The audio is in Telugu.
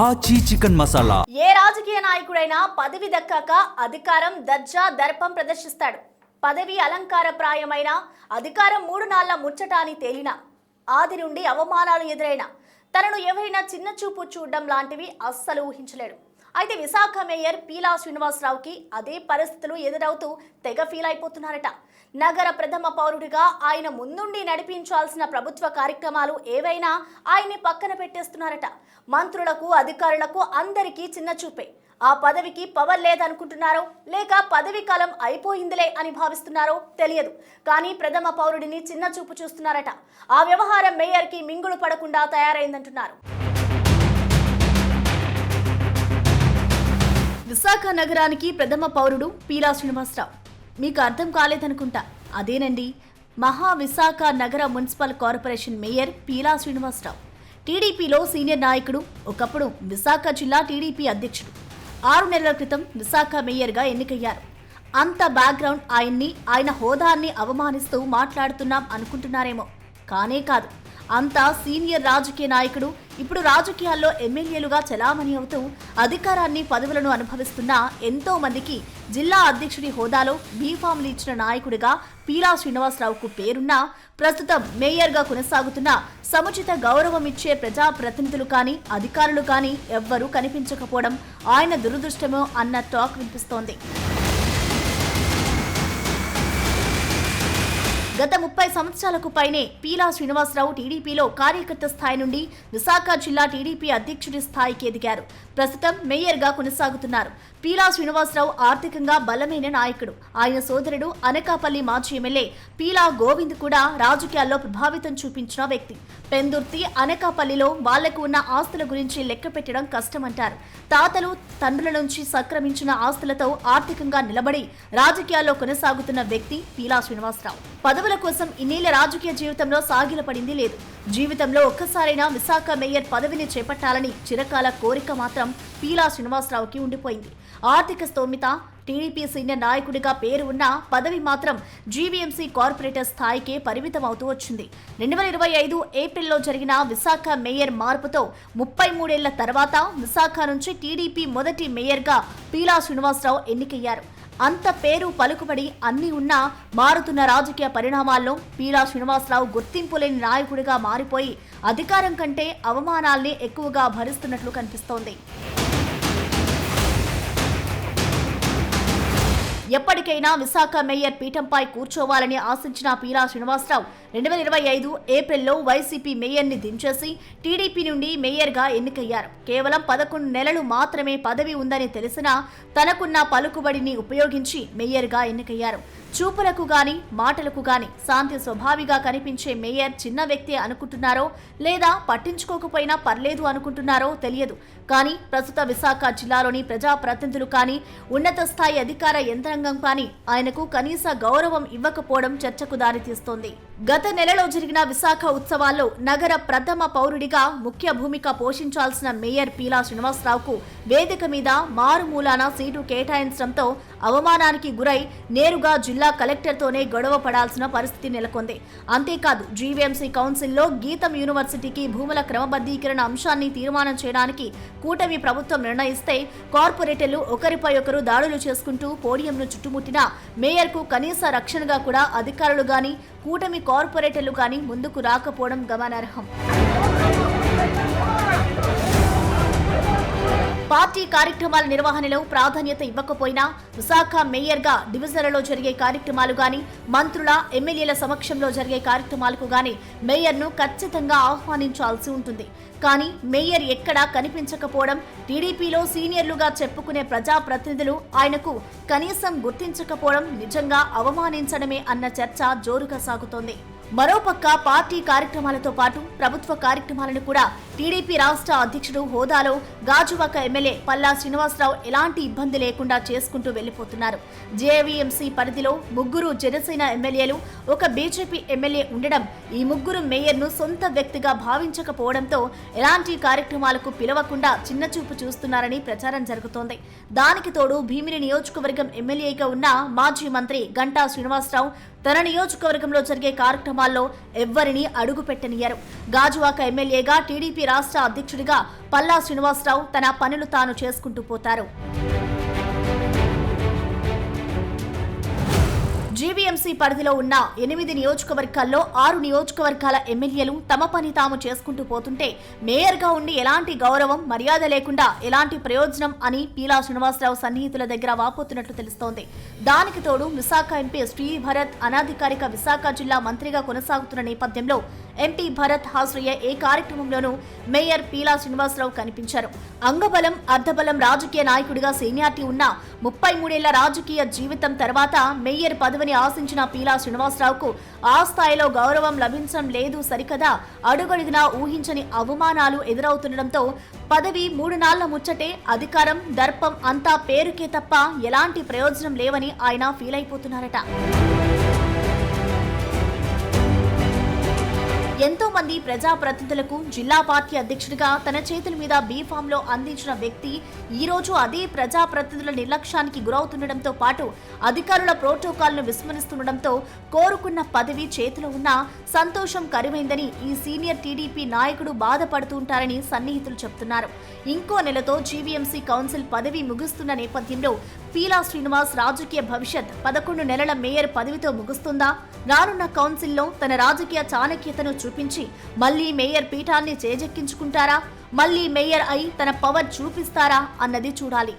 ఆచి చికెన్ మసాలా. ఏ రాజకీయ నాయకుడైనా పదవి దక్కాక అధికారం దర్జా దర్పం ప్రదర్శిస్తాడు. పదవి అలంకారప్రాయమైన అధికారం 3 నాళ్ల ముచ్చట అని తేలినా, ఆది నుండి అవమానాలు ఎదురైనా తనను ఎవరైనా చిన్న చూపు చూడడం లాంటివి అస్సలు ఊహించలేడు. అయితే విశాఖ మేయర్ పీలా శ్రీనివాసరావుకి అదే పరిస్థితులు ఎదురవుతూ తెగ ఫీల్ అయిపోతున్నారట. నగర ప్రథమ పౌరుడిగా ఆయన ముందుండి నడిపించాల్సిన ప్రభుత్వ కార్యక్రమాలు ఏవైనా ఆయన్ని పక్కన పెట్టేస్తున్నారట. మంత్రులకు, అధికారులకు అందరికీ చిన్న చూపే. ఆ పదవికి పవర్ లేదనుకుంటున్నారో లేక పదవి కాలం అయిపోయిందిలే అని భావిస్తున్నారో తెలియదు. కానీ ప్రథమ పౌరుడిని చిన్న చూపు చూస్తున్నారట. ఆ వ్యవహారం మేయర్కి మింగుడు పడకుండా తయారైందంటున్నారు. విశాఖ నగరానికి ప్రథమ పౌరుడు పీలా శ్రీనివాసరావు. మీకు అర్థం కాలేదనుకుంటా, అదేనండి మహావిశాఖ నగర municipal corporation mayor Peela Srinivasarao. టీడీపీలో సీనియర్ నాయకుడు, ఒకప్పుడు విశాఖ జిల్లా టీడీపీ అధ్యక్షుడు. 6 నెలల క్రితం విశాఖ మేయర్గా ఎన్నికయ్యారు. అంత బ్యాక్గ్రౌండ్ ఆయన్ని, ఆయన హోదాన్ని అవమానిస్తూ మాట్లాడుతున్నాం అనుకుంటున్నారేమో. కానే కాదు, అంతా సీనియర్ రాజకీయ నాయకుడు. ఇప్పుడు రాజకీయాల్లో ఎమ్మెల్యేలుగా చలామణి అవుతూ అధికారాన్ని, పదవులను అనుభవిస్తున్న ఎంతో మందికి జిల్లా అధ్యక్షుడి హోదాలో బీఫామ్లు ఇచ్చిన నాయకుడిగా పీలా శ్రీనివాసరావుకు పేరున్నా, ప్రస్తుతం మేయర్గా కొనసాగుతున్న సముచిత గౌరవం ఇచ్చే ప్రజాప్రతినిధులు కానీ, అధికారులు కానీ ఎవ్వరూ కనిపించకపోవడం ఆయన దురదృష్టమో అన్న టాక్ వినిపిస్తోంది. గత 30 సంవత్సరాలకు పైనే పీలా శ్రీనివాసరావు టీడీపీలో కార్యకర్త స్థాయి నుండి విశాఖ జిల్లా టీడీపీ అధ్యక్షుడి స్థాయికి ఎదిగారు. ప్రస్తుతం మేయర్గా కొనసాగుతున్నారు. పీలా శ్రీనివాసరావు ఆర్థికంగా బలమైన నాయకుడు. ఆయన సోదరుడు అనకాపల్లి మాజీ ఎమ్మెల్యే పీలా గోవింద్ కూడా రాజకీయాల్లో ప్రభావితం చూపించిన వ్యక్తి. పెందుర్తి, అనకాపల్లిలో వాళ్లకు ఉన్న ఆస్తుల గురించి లెక్క పెట్టడం కష్టమంటారు. తాతలు, తండ్రుల నుంచి సంక్రమించిన ఆస్తులతో ఆర్థికంగా నిలబడి రాజకీయాల్లో కొనసాగుతున్న వ్యక్తి పీలా శ్రీనివాసరావు. పదవుల కోసం ఇన్నేళ్ల రాజకీయ జీవితంలో సాగిలపడింది లేదు. జీవితంలో ఒక్కసారైనా విశాఖ మేయర్ పదవిని చేపట్టాలని చిరకాల కోరిక మాత్రం పీలా శ్రీనివాసరావుకి ఉండిపోయింది. ఆర్థిక స్తోమిత, టీడీపీ సీనియర్ నాయకుడిగా పేరు ఉన్న పదవి మాత్రం జీవీఎంసీ కార్పొరేటర్ స్థాయికే పరిమితం అవుతూ వచ్చింది. 2025 ఏప్రిల్లో జరిగిన విశాఖ మేయర్ మార్పుతో 33 ఏళ్ల తర్వాత విశాఖ నుంచి టీడీపీ మొదటి మేయర్గా పీలా శ్రీనివాసరావు ఎన్నికయ్యారు. అంత పేరు, పలుకుబడి అన్నీ ఉన్నా మారుతున్న రాజకీయ పరిణామాల్లో పీలా శ్రీనివాసరావు గుర్తింపు లేని నాయకుడిగా మారిపోయి అధికారం కంటే అవమానాల్ని ఎక్కువగా భరిస్తున్నట్లు కనిపిస్తోంది. ఎప్పటికైనా విశాఖ మేయర్ పీఠంపై కూర్చోవాలని ఆశించిన పీలా శ్రీనివాసరావు 2025 ఏప్రిల్లో వైసీపీ మేయర్ని దించేసి టీడీపీ నుండి మేయర్గా ఎన్నికయ్యారు. కేవలం 11 నెలలు మాత్రమే పదవి ఉందని తెలిసినా తనకున్న పలుకుబడిని ఉపయోగించి మేయర్గా ఎన్నికయ్యారు. చూపులకు గాని, మాటలకు గాని శాంతి స్వభావిగా కనిపించే మేయర్ చిన్న వ్యక్తి అనుకుంటున్నారో లేదా పట్టించుకోకపోయినా పర్లేదు అనుకుంటున్నారో తెలియదు. కానీ ప్రస్తుత విశాఖ జిల్లాలోని ప్రజాప్రతినిధులు కానీ, ఉన్నత స్థాయి అధికార యంత్రాంగం కానీ ఆయనకు కనీస గౌరవం ఇవ్వకపోవడం చర్చకు దారితీస్తోంది. గత నెలలో జరిగిన విశాఖ ఉత్సవాల్లో నగర ప్రథమ పౌరుడిగా ముఖ్య భూమిక పోషించాల్సిన మేయర్ పీలా శ్రీనివాసరావుకు వేదిక మీద మారుమూలాన సీటు కేటాయించడంతో అవమానానికి గురై నేరుగా జిల్లా కలెక్టర్తోనే గొడవ పడాల్సిన పరిస్థితి నెలకొంది. అంతేకాదు, జీవీఎంసీ కౌన్సిల్లో గీతం యూనివర్సిటీకి భూముల క్రమబద్ధీకరణ అంశాన్ని తీర్మానం చేయడానికి కూటమి ప్రభుత్వం నిర్ణయిస్తే కార్పొరేటర్లు ఒకరిపై ఒకరు దాడులు చేసుకుంటూ పోడియంను చుట్టుముట్టినా మేయర్కు కనీస రక్షణగా కూడా అధికారులు గాని, కూటమి కార్పొరేటర్లు గాని ముందుకు రాకపోవడం గమనార్హం. పార్టీ కార్యక్రమాల నిర్వహణలో ప్రాధాన్యత ఇవ్వకపోయినా విశాఖ మేయర్గా డివిజన్లలో జరిగే కార్యక్రమాలు గాని, మంత్రుల, ఎమ్మెల్యేల సమక్షంలో జరిగే కార్యక్రమాలకు గాని మేయర్ను ఖచ్చితంగా ఆహ్వానించాల్సి ఉంటుంది. కానీ మేయర్ ఎక్కడా కనిపించకపోవడం, టీడీపీలో సీనియర్లుగా చెప్పుకునే ప్రజాప్రతినిధులు ఆయనకు కనీసం గుర్తించకపోవడం నిజంగా అవమానించడమే అన్న చర్చ జోరుగా సాగుతోంది. మరోపక్క పార్టీ కార్యక్రమాలతో పాటు ప్రభుత్వ కార్యక్రమాలను కూడా టీడీపీ రాష్ట్ర అధ్యక్షుడు హోదాలో గాజువాక ఎమ్మెల్యే పల్లా శ్రీనివాసరావు ఎలాంటి ఇబ్బంది లేకుండా చేసుకుంటూ వెళ్లిపోతున్నారు. జేవీఎంసీ పరిధిలో 3 జనసేన ఎమ్మెల్యేలు, 1 బీజేపీ ఎమ్మెల్యే ఉండడం ఈ 3 మేయర్ను సొంత వ్యక్తిగా భావించకపోవడంతో ఎలాంటి కార్యక్రమాలకు పిలవకుండా చిన్నచూపు చూస్తున్నారని ప్రచారం జరుగుతోంది. దానికి తోడు భీమిని నియోజకవర్గం ఎమ్మెల్యేగా ఉన్న మాజీ మంత్రి గంటా శ్రీనివాసరావు తన నియోజకవర్గంలో జరిగే కార్యక్రమాల్లో ఎవ్వరినీ అడుగు పెట్టనియరు. గాజువాక ఎమ్మెల్యేగా, టీడీపీ రాష్ట్ర అధ్యక్షుడిగా పల్లా శ్రీనివాసరావు తన పనులు తాను చేసుకుంటూ పోతారు. జీవీఎంసీ పరిధిలో ఉన్న 8 నియోజకవర్గాల్లో 6 నియోజకవర్గాల ఎమ్మెల్యేలు తమ పని తాము చేసుకుంటూ పోతుంటే మేయర్గా ఉండి ఎలాంటి గౌరవం, మర్యాద లేకుండా ఎలాంటి ప్రయోజనం అని పీలా శ్రీనివాసరావు సన్నిహితుల దగ్గర వాపోతున్నట్లు తెలుస్తోంది. దానికి తోడు విశాఖ ఎంపీ శ్రీ భరత్ అనాధికారిక విశాఖ జిల్లా మంత్రిగా కొనసాగుతున్న నేపథ్యంలో ఎంపీ భరత్ హాజరయ్యే ఏ కార్యక్రమంలోనూ మేయర్ పీలా శ్రీనివాసరావు కనిపించారు. అంగబలం, అర్ధబలం రాజకీయ నాయకుడిగా సీనియారిటీ ఉన్న 33 ఏళ్ల రాజకీయ జీవితం తర్వాత మేయర్ పదవిని ఆశించిన పీలా శ్రీనివాసరావుకు ఆ స్థాయిలో గౌరవం లభించడం లేదు సరికదా, అడుగడుగునా ఊహించని అవమానాలు ఎదురవుతుండటంతో పదవి 3 నాళ్ల ముచ్చటే, అధికారం, దర్పం అంతా పేరుకే తప్ప ఎలాంటి ప్రయోజనం లేవని ఆయన ఫీల్ అయిపోతున్నారట. ఎంతో మంది ప్రజాప్రతినిధులకు జిల్లా పార్టీ అధ్యక్షుడిగా తన చేతుల మీద బీఫామ్లో అందించిన వ్యక్తి ఈ రోజు అదే ప్రజాప్రతినిధుల నిర్లక్ష్యానికి గురవుతుండటంతో పాటు అధికారుల ప్రోటోకాల్ను విస్మరిస్తుండటంతో కోరుకున్న పదవి చేతిలో ఉన్నా సంతోషం కరువైందని ఈ సీనియర్ టీడీపీ నాయకుడు బాధపడుతుంటారని సన్నిహితులు చెబుతున్నారు. ఇంకో నెలతో జీవీఎంసీ కౌన్సిల్ పదవి ముగుస్తున్న నేపథ్యంలో పీలా శ్రీనివాస్ రాజకీయ భవిష్యత్ 11 నెలల మేయర్ పదవితో ముగుస్తుందా? రానున్న కౌన్సిల్లో తన రాజకీయ చాణక్యతను చూపించి మళ్లీ మేయర్ పీఠాన్ని చేజెక్కించుకుంటారా? మళ్లీ మేయర్ అయి తన పవర్ చూపిస్తారా అన్నది చూడాలి.